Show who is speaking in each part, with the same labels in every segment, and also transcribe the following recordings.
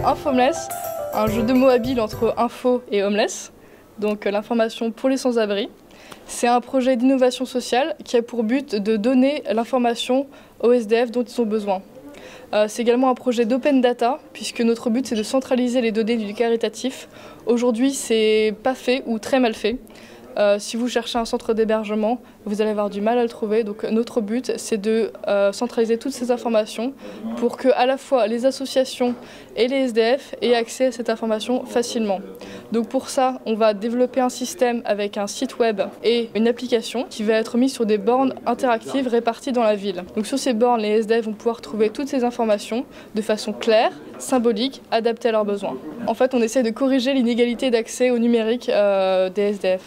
Speaker 1: Infomless, un jeu de mots habile entre info et homeless, donc l'information pour les sans-abri. C'est un projet d'innovation sociale qui a pour but de donner l'information aux SDF dont ils ont besoin. C'est également un projet d'open data, puisque notre but c'est de centraliser les données du caritatif. Aujourd'hui, c'est pas fait ou très mal fait. Si vous cherchez un centre d'hébergement, vous allez avoir du mal à le trouver. Donc notre but, c'est de centraliser toutes ces informations pour que à la fois les associations et les SDF aient accès à cette information facilement. Donc pour ça, on va développer un système avec un site web et une application qui va être mise sur des bornes interactives réparties dans la ville. Donc sur ces bornes, les SDF vont pouvoir trouver toutes ces informations de façon claire, symbolique, adaptée à leurs besoins. En fait, on essaie de corriger l'inégalité d'accès au numérique des SDF.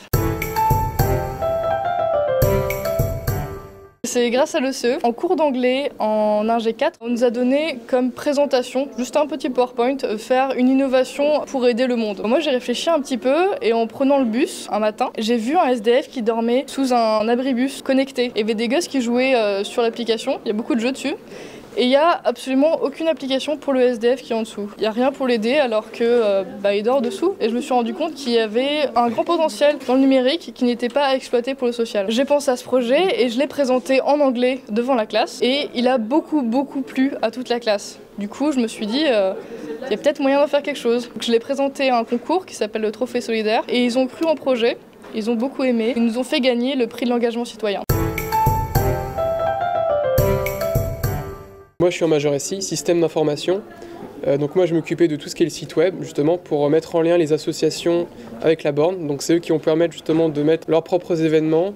Speaker 1: C'est grâce à l'ECE, en cours d'anglais en Ingé 4, on nous a donné comme présentation, juste un petit PowerPoint, faire une innovation pour aider le monde. Moi j'ai réfléchi un petit peu et en prenant le bus un matin, j'ai vu un SDF qui dormait sous un abribus connecté. Il y avait des gosses qui jouaient sur l'application, il y a beaucoup de jeux dessus. Et il n'y a absolument aucune application pour le SDF qui est en dessous. Il n'y a rien pour l'aider alors que il dort dessous. Et je me suis rendu compte qu'il y avait un grand potentiel dans le numérique qui n'était pas exploité pour le social. J'ai pensé à ce projet et je l'ai présenté en anglais devant la classe. Et il a beaucoup plu à toute la classe. Du coup, je me suis dit, il y a peut-être moyen d'en faire quelque chose. Donc, je l'ai présenté à un concours qui s'appelle le Trophée Solidaire. Et ils ont cru en projet, ils ont beaucoup aimé. Ils nous ont fait gagner le prix de l'engagement citoyen.
Speaker 2: Moi je suis en major SI, système d'information. Donc moi je m'occupais de tout ce qui est le site web justement pour mettre en lien les associations avec la borne. Donc c'est eux qui vont permettre justement de mettre leurs propres événements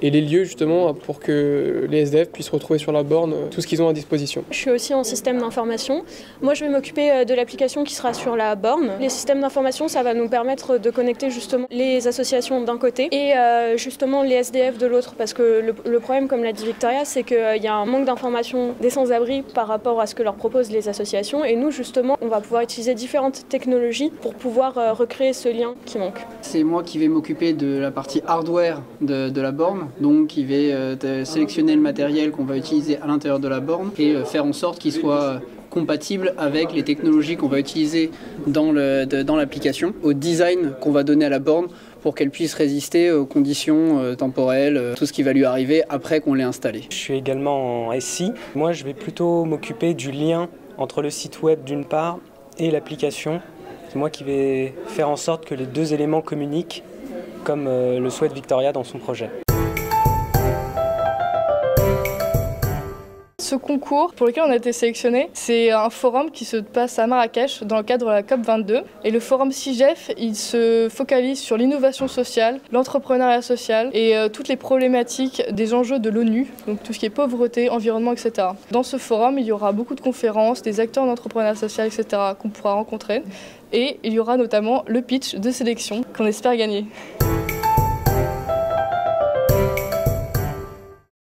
Speaker 2: et les lieux justement pour que les SDF puissent retrouver sur la borne tout ce qu'ils ont à disposition.
Speaker 3: Je suis aussi en système d'information. Moi je vais m'occuper de l'application qui sera sur la borne. Les systèmes d'information, ça va nous permettre de connecter justement les associations d'un côté et justement les SDF de l'autre, parce que le problème, comme l'a dit Victoria, c'est qu'il y a un manque d'information des sans-abri par rapport à ce que leur proposent les associations, et nous justement on va pouvoir utiliser différentes technologies pour pouvoir recréer ce lien qui manque.
Speaker 4: C'est moi qui vais m'occuper de la partie hardware de la borne. Donc qui va sélectionner le matériel qu'on va utiliser à l'intérieur de la borne et faire en sorte qu'il soit compatible avec les technologies qu'on va utiliser dans l'application, au design qu'on va donner à la borne pour qu'elle puisse résister aux conditions temporelles, tout ce qui va lui arriver après qu'on l'ait installée.
Speaker 5: Je suis également en SI. Moi je vais plutôt m'occuper du lien entre le site web d'une part et l'application. C'est moi qui vais faire en sorte que les deux éléments communiquent comme le souhaite Victoria dans son projet.
Speaker 1: Ce concours pour lequel on a été sélectionné, c'est un forum qui se passe à Marrakech dans le cadre de la COP22. Et le forum CIGEF, il se focalise sur l'innovation sociale, l'entrepreneuriat social et toutes les problématiques des enjeux de l'ONU, donc tout ce qui est pauvreté, environnement, etc. Dans ce forum, il y aura beaucoup de conférences, des acteurs d'entrepreneuriat social, etc. qu'on pourra rencontrer. Et il y aura notamment le pitch de sélection qu'on espère gagner.